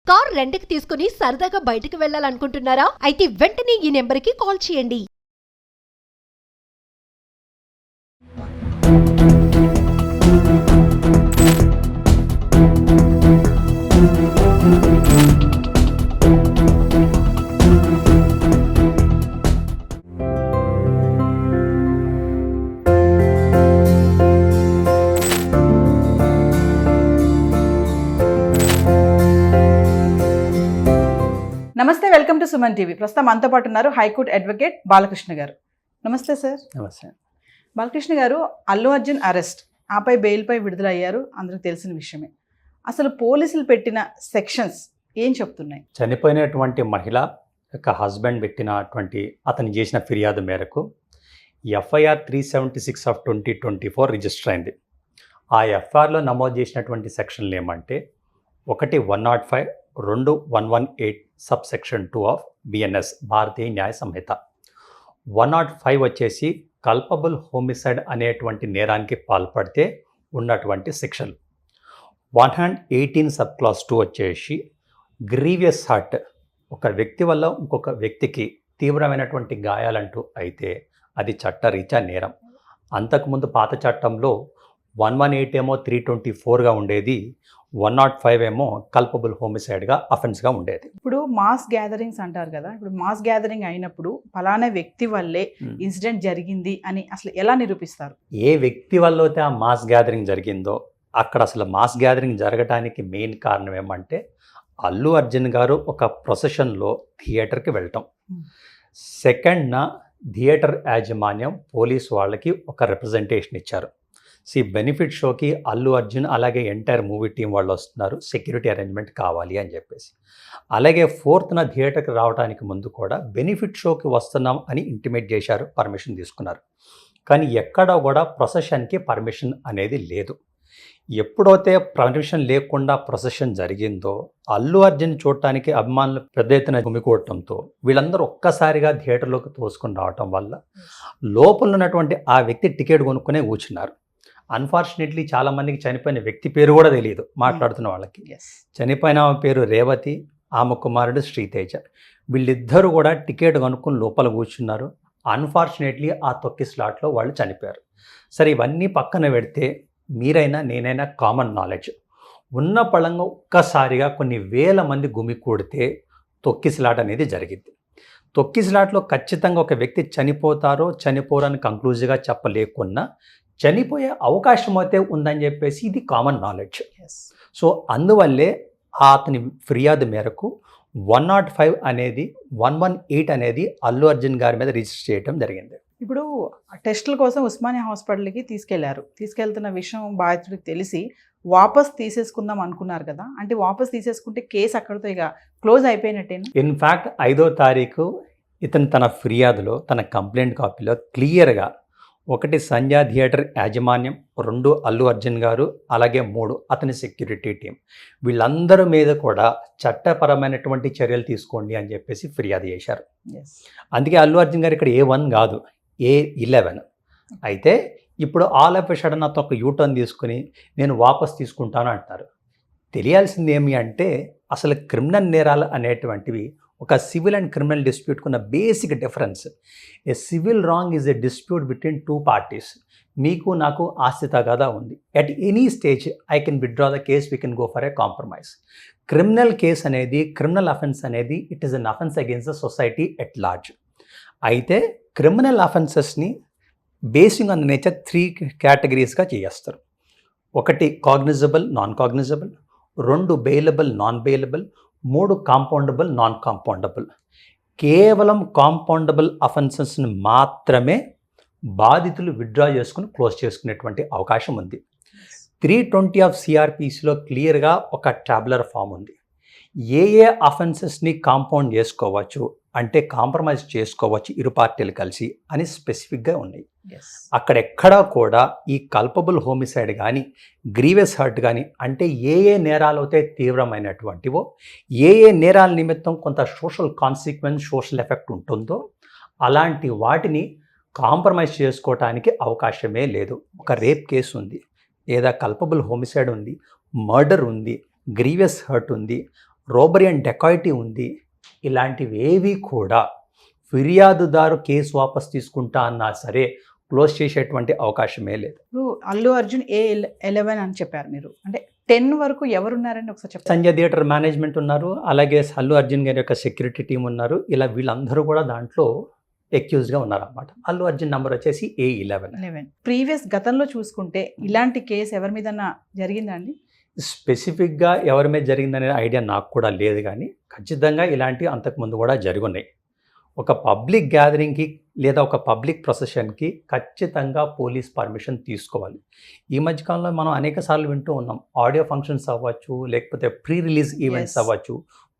Car రెంట్‌కి తీసుకుని సరదాగా బయటకు వెళ్ళాలనుకుంటున్నారా? అయితే వెంటనే ఈ నెంబర్‌కి కాల్ చేయండి. నమస్తే, వెల్కమ్ టు సుమన్ టీవీ. ప్రస్తుతం మనతో పాటు ఉన్నారు హైకోర్టు అడ్వకేట్ బాలకృష్ణ గారు. నమస్తే సార్. నమస్తే. బాలకృష్ణ గారు, అల్లు అర్జున్ అరెస్ట్, ఆపై బెయిల్పై విడుదల అయ్యారు, అందరికి తెలిసిన విషయమే. అసలు పోలీసులు పెట్టిన సెక్షన్స్ ఏం చెప్తున్నాయి? చనిపోయినటువంటి మహిళ యొక్క హస్బెండ్ పెట్టినటువంటి అతను చేసిన ఫిర్యాదు మేరకు ఎఫ్ఐఆర్ 376 ఆఫ్ 2024 రిజిస్టర్ అయింది. ఆ ఎఫ్ఐఆర్లో నమోదు చేసినటువంటి సెక్షన్లు ఏమంటే 1 105, 2 118 సబ్ సెక్షన్ 2 ఆఫ్ బిఎన్ఎస్ భారతీయ న్యాయ సంహిత. 105 వచ్చేసి కల్పబుల్ హోమిసైడ్ అనేటువంటి నేరానికి పాల్పడితే ఉన్నటువంటి సెక్షన్. 118 సబ్ క్లాస్ 2 వచ్చేసి గ్రీవియస్ హర్ట్, ఒక వ్యక్తి వల్ల ఇంకొక వ్యక్తికి తీవ్రమైనటువంటి గాయాలంటూ అయితే అది చట్టరీత్యా నేరం. అంతకుముందు పాత చట్టంలో 118 ఏమో 324గా ఉండేది, 105 ఏమో కల్పబుల్ హోమిసైడ్గా అఫెన్స్గా ఉండేది. ఇప్పుడు మాస్ గ్యాదరింగ్స్ అంటారు కదా, ఇప్పుడు మాస్ గ్యాదరింగ్ అయినప్పుడు ఫలానా వ్యక్తి వల్లే ఇన్సిడెంట్ జరిగింది అని అసలు ఎలా నిరూపిస్తారు? ఏ వ్యక్తి వల్ల అయితే ఆ మాస్ గ్యాదరింగ్ జరిగిందో అక్కడ అసలు మాస్ గ్యాదరింగ్ జరగడానికి మెయిన్ కారణం ఏమంటే అల్లు అర్జున్ గారు ఒక ప్రొసెషన్లో థియేటర్కి వెళ్ళటం. సెకండ్న థియేటర్ యాజమాన్యం పోలీస్ వాళ్ళకి ఒక రిప్రజెంటేషన్ ఇచ్చారు. బెనిఫిట్ షోకి అల్లు అర్జున్ అలాగే ఎంటైర్ మూవీ టీం వాళ్ళు వస్తున్నారు, సెక్యూరిటీ అరేంజ్మెంట్ కావాలి అని చెప్పేసి. అలాగే 4th థియేటర్కి రావడానికి ముందు కూడా బెనిఫిట్ షోకి వస్తున్నాం అని ఇంటిమేట్ చేశారు, పర్మిషన్ తీసుకున్నారు. కానీ ఎక్కడా కూడా ప్రొసెషన్కి పర్మిషన్ అనేది లేదు. ఎప్పుడైతే పర్మిషన్ లేకుండా ప్రొసెషన్ జరిగిందో అల్లు అర్జున్ చూడటానికి అభిమానులు పెద్ద ఎత్తున గుమికూడటంతో వీళ్ళందరూ ఒక్కసారిగా థియేటర్లోకి తోసుకొని రావటం వల్ల లోపల ఉన్నటువంటి ఆ వ్యక్తి టికెట్ కొనుక్కునే కూర్చున్నారు. అన్ఫార్చునేట్లీ చాలామందికి చనిపోయిన వ్యక్తి పేరు కూడా తెలియదు మాట్లాడుతున్న వాళ్ళకి. చనిపోయిన ఆమె పేరు రేవతి, ఆమె కుమారుడు శ్రీతేజ. వీళ్ళిద్దరూ కూడా టికెట్ కొనుక్కుని లోపల కూర్చున్నారు. అన్ఫార్చునేట్లీ ఆ తొక్కి స్లాట్లో వాళ్ళు చనిపోయారు. సరే, ఇవన్నీ పక్కన పెడితే మీరైనా నేనైనా కామన్ నాలెడ్జ్ ఉన్న పళంగా ఒక్కసారిగా కొన్ని వేల మంది గుమికూడితే తొక్కిసలాట అనేది జరిగింది. తొక్కిసలాట్లో ఖచ్చితంగా ఒక వ్యక్తి చనిపోతారో చనిపోరని కంక్లూజివ్గా చెప్పలేకున్నా చనిపోయే అవకాశం అయితే ఉందని చెప్పేసి ఇది కామన్ నాలెడ్జ్. సో అందువల్లే అతని ఫిర్యాదు మేరకు 105 అనేది 118 అనేది అల్లు అర్జున్ గారి మీద రిజిస్టర్ చేయడం జరిగింది. ఇప్పుడు టెస్టుల కోసం ఉస్మానియా హాస్పిటల్కి తీసుకెళ్తున్న విషయం బాధితుడికి తెలిసి వాపస్ తీసేసుకుందాం అనుకున్నారు కదా, అంటే వాపస్ తీసేసుకుంటే కేసు అక్కడితో ఇక క్లోజ్ అయిపోయినట్టేనా? ఇన్ఫ్యాక్ట్ 5వ తారీఖు ఇతను తన ఫిర్యాదులో తన కంప్లైంట్ కాపీలో క్లియర్గా 1 సంధ్యా థియేటర్ యాజమాన్యం, 2 అల్లు అర్జున్ గారు, అలాగే 3 అతని సెక్యూరిటీ టీం, వీళ్ళందరి మీద కూడా చట్టపరమైనటువంటి చర్యలు తీసుకోండి అని చెప్పేసి ఫిర్యాదు చేశారు. అందుకే అల్లు అర్జున్ గారు ఇక్కడ A1 కాదు, A11. అయితే ఇప్పుడు ఆల్ ఆఫ్ ఎ సడన్ అతను ఒక యూటర్న్ తీసుకుని నేను వాపస్ తీసుకుంటాను అంటున్నారు. తెలియాల్సింది ఏమి అంటే అసలు క్రిమినల్ నేరాలు అనేటువంటివి ఒక సివిల్ అండ్ క్రిమినల్ డిస్ప్యూట్కున్న basic difference. A civil wrong is a dispute between 2 parties. మీకు నాకు ఆస్తి తగాదా ఉంది, at any stage I can withdraw the case, we can go for a compromise. Criminal case అనేది, క్రిమినల్ అఫెన్స్ అనేది it is an offence against the society at large. అయితే criminal అఫెన్సెస్ని basing on the nature 3 కేటగిరీస్గా చేస్తారు. 1 cognizable, non cognizable, 2 bailable, non bailable, 3 compoundable, non compoundable. కేవలం compoundable అఫెన్సెస్ని మాత్రమే బాధితులు withdraw చేసుకుని క్లోజ్ చేసుకునేటువంటి అవకాశం ఉంది. 320 ఆఫ్ సిఆర్పిసిలో క్లియర్గా ఒక ట్యాబులర్ ఫామ్ ఉంది. ఏ అఫెన్సెస్ని కాంపౌండ్ చేసుకోవచ్చు అంటే కాంప్రమైజ్ చేసుకోవచ్చు ఇరు పార్టీలు కలిసి అని స్పెసిఫిక్గా ఉన్నాయి. అక్కడెక్కడా కూడా ఈ కల్పబుల్ హోమిసైడ్ కానీ గ్రీవియస్ హర్ట్ కానీ అంటే ఏ నేరాలు అయితే తీవ్రమైనటువంటివో, ఏ నేరాల నిమిత్తం కొంత సోషల్ కాన్సిక్వెన్స్, సోషల్ ఎఫెక్ట్ ఉంటుందో అలాంటి వాటిని కాంప్రమైజ్ చేసుకోవటానికి అవకాశమే లేదు. ఒక రేప్ కేసు ఉంది, లేదా కల్పబుల్ హోమిసైడ్ ఉంది, మర్డర్ ఉంది, గ్రీవియస్ హర్ట్ ఉంది, రోబరీ అండ్ డెకాయిటీ ఉంది. ఇలాంటివి ఏవి కూడా ఫిర్యాదుదారు కేసు వాపస్ తీసుకుంటా అన్నా సరే క్లోజ్ చేసేటువంటి అవకాశమే లేదు. ఇప్పుడు అల్లు అర్జున్ A11 అని చెప్పారు మీరు, అంటే 10 వరకు ఎవరున్నారని ఒకసారి చెప్పండి. సంజయ్ థియేటర్ మేనేజ్మెంట్ ఉన్నారు, అలాగే అల్లు అర్జున్ గారి యొక్క సెక్యూరిటీ టీం ఉన్నారు. ఇలా వీళ్ళందరూ కూడా దాంట్లో ఎక్యూజ్గా ఉన్నారన్నమాట. అల్లు అర్జున్ నంబర్ వచ్చేసి A11. ప్రీవియస్ గతంలో చూసుకుంటే ఇలాంటి కేసు ఎవరి మీద జరిగిందా అండి? స్పెసిఫిక్గా ఎవరి మీద జరిగిందనే ఐడియా నాకు కూడా లేదు, కానీ ఖచ్చితంగా ఇలాంటివి అంతకుముందు కూడా జరుగున్నాయి. ఒక పబ్లిక్ గ్యాదరింగ్కి లేదా ఒక పబ్లిక్ ప్రొసెషన్కి ఖచ్చితంగా పోలీస్ పర్మిషన్ తీసుకోవాలి. ఈ మధ్యకాలంలో మనం అనేక సార్లు వింటూ ఉన్నాం, ఆడియో ఫంక్షన్స్ అవ్వచ్చు, లేకపోతే ప్రీ రిలీజ్ ఈవెంట్స్ అవ్వచ్చు,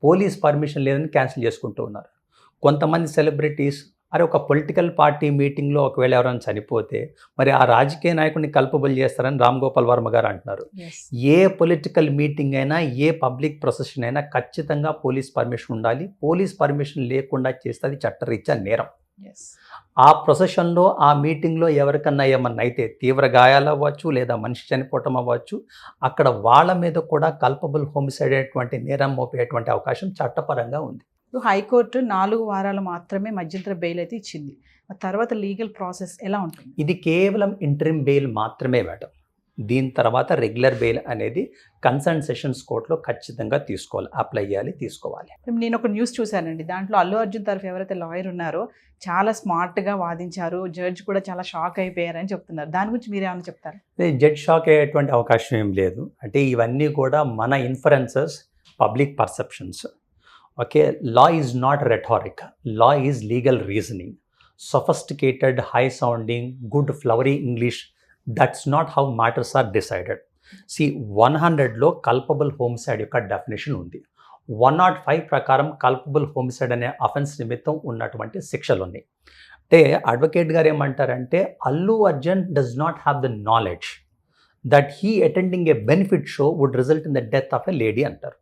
పోలీస్ పర్మిషన్ లేదని క్యాన్సిల్ చేసుకుంటూ ఉన్నారు. కొంతమంది సెలబ్రిటీస్ అరే ఒక పొలిటికల్ పార్టీ మీటింగ్లో ఒకవేళ ఎవరైనా చనిపోతే మరి ఆ రాజకీయ నాయకుడిని కల్పబుల్ చేస్తారని రామ్ గోపాల్ వర్మ గారు అంటున్నారు. ఏ పొలిటికల్ మీటింగ్ అయినా, ఏ పబ్లిక్ ప్రొసెషన్ అయినా ఖచ్చితంగా పోలీస్ పర్మిషన్ ఉండాలి. పోలీస్ పర్మిషన్ లేకుండా చేస్తే అది చట్టరీత్యా నేరం. ఆ ప్రొసెషన్లో, ఆ మీటింగ్లో ఎవరికన్నా ఏమన్నా అయితే తీవ్ర గాయాలు అవ్వచ్చు, లేదా మనిషి చనిపోవటం అవ్వచ్చు, అక్కడ వాళ్ళ మీద కూడా కల్పబుల్ హోమిసైడ్ అనేటువంటి నేరం మోపేటువంటి అవకాశం చట్టపరంగా ఉంది. హైకోర్టు 4 వారాలు మాత్రమే మధ్యంతర బెయిల్ అయితే ఇచ్చింది. ఆ తర్వాత లీగల్ ప్రాసెస్ ఎలా ఉంటుంది? ఇది కేవలం ఇంటరిమ్ బెయిల్ మాత్రమే మేడం. దీని తర్వాత రెగ్యులర్ బెయిల్ అనేది కన్సర్న్ సెషన్స్ కోర్టులో ఖచ్చితంగా తీసుకోవాలి, అప్లై చేయాలి, తీసుకోవాలి. నేను ఒక న్యూస్ చూశానండి, దాంట్లో అల్లు అర్జున్ తరఫు ఎవరైతే లాయర్ ఉన్నారో చాలా స్మార్ట్గా వాదించారు, జడ్జ్ కూడా చాలా షాక్ అయిపోయారని చెప్తున్నారు. దాని గురించి మీరేమైనా చెప్తారు? జడ్జ్ షాక్ అయ్యేటువంటి అవకాశం ఏం లేదు. అంటే ఇవన్నీ కూడా మన inferences, public perceptions. Okay, law is not rhetoric, law is legal reasoning. Sophisticated, high sounding, good flowery English, that's not how matters are decided. 100లో కల్పబుల్ హోమిసైడ్ యొక్క డెఫినేషన్ ఉంది. 105 ప్రకారం కల్పబుల్ హోమిసైడ్ అనే అఫెన్స్ నిమిత్తం ఉన్నటువంటి శిక్షలు ఉన్నాయి. అంటే అడ్వకేట్ గారు ఏమంటారంటే Allu Arjun does not have the knowledge that he attending a benefit show would result in the death of a lady అంటారు.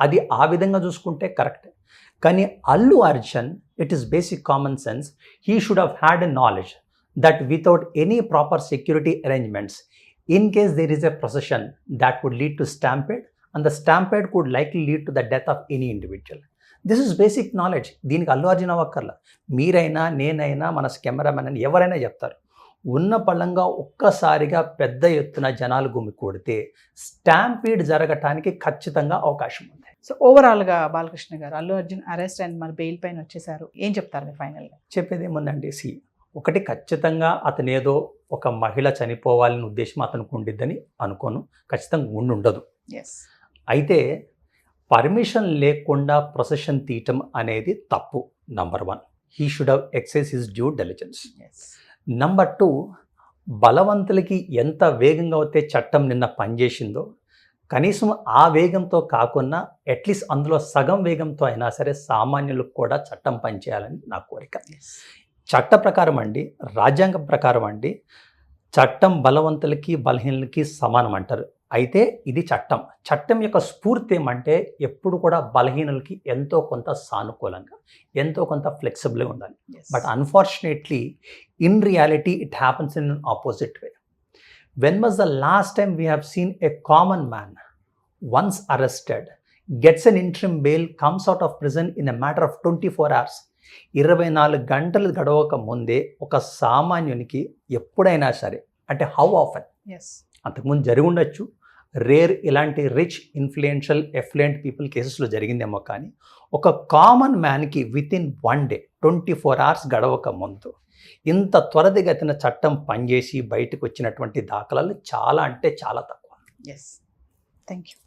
అది ఆ విధంగా చూసుకుంటే కరెక్ట్. కానీ Allu Arjun, it is basic common sense, he should have had a knowledge that without any proper security arrangements, in case there is a procession, that would lead to stampede, and the stampede could likely lead to the death of any individual. This is basic knowledge. దీనికి అల్లు అర్జున్ అవ్వక్కర్లా, మీరైనా నేనైనా మన cameraman అని ఎవరైనా చెప్తారు. ఉన్న పళ్ళంగా ఒక్కసారిగా పెద్ద ఎత్తున జనాలు గుమికూడితే స్టాంపీడ్ జరగటానికి ఖచ్చితంగా అవకాశం ఉంది. సో ఓవరాల్గా బాలకృష్ణ గారు, అల్లు అర్జున్ అరెస్ట్ అండ్ మరి బెయిల్ పైన వచ్చేసారు, ఏం చెప్తారు మీరు ఫైనల్గా? చెప్పేది ఏముందండి, ఒకటి ఖచ్చితంగా అతను ఏదో ఒక మహిళ చనిపోవాలని ఉద్దేశం అతనికి ఉండిద్దని అనుకోను, ఖచ్చితంగా ఉండదు. అయితే పర్మిషన్ లేకుండా ప్రొసెషన్ తీయటం అనేది తప్పు. Number 1, he should have exercise his due diligence. Number 2, బలవంతులకి ఎంత వేగంగా అయితే చట్టం నిన్న పనిచేసిందో కనీసం ఆ వేగంతో కాకుండా అట్లీస్ట్ అందులో సగం వేగంతో అయినా సరే సామాన్యులకు కూడా చట్టం పనిచేయాలని నా కోరిక. చట్ట ప్రకారం అండి, రాజ్యాంగం ప్రకారం అండి, చట్టం బలవంతులకి బలహీనులకి సమానం అంటారు. అయితే ఇది చట్టం. చట్టం యొక్క స్ఫూర్తి ఏమంటే ఎప్పుడు కూడా బలహీనులకి ఎంతో కొంత సానుకూలంగా, ఎంతో కొంత ఫ్లెక్సిబుల్గా ఉండాలి. But unfortunately in reality it happens in an opposite way. When was the last time we have seen a common man once arrested gets an interim bail, comes out of prison in a matter of 24 hours. 24 గంటలు గడవక ముందే ఒక సామాన్యునికి ఎప్పుడైనా సరే, అంటే how often, అంతకుముందు జరిగి ఉండొచ్చు, rare ఇలాంటి రిచ్ ఇన్ఫ్లుయెన్షియల్ ఎఫ్లుయెంట్ పీపుల్ కేసెస్లో జరిగిందేమో, కానీ ఒక కామన్ మ్యాన్కి వితిన్ 1 day 24 hours గడవక ముందు ఇంత త్వరితగతిన చట్టం పనిచేసి బయటకు వచ్చినటువంటి దాఖలాలు చాలా అంటే చాలా తక్కువ. Thank you.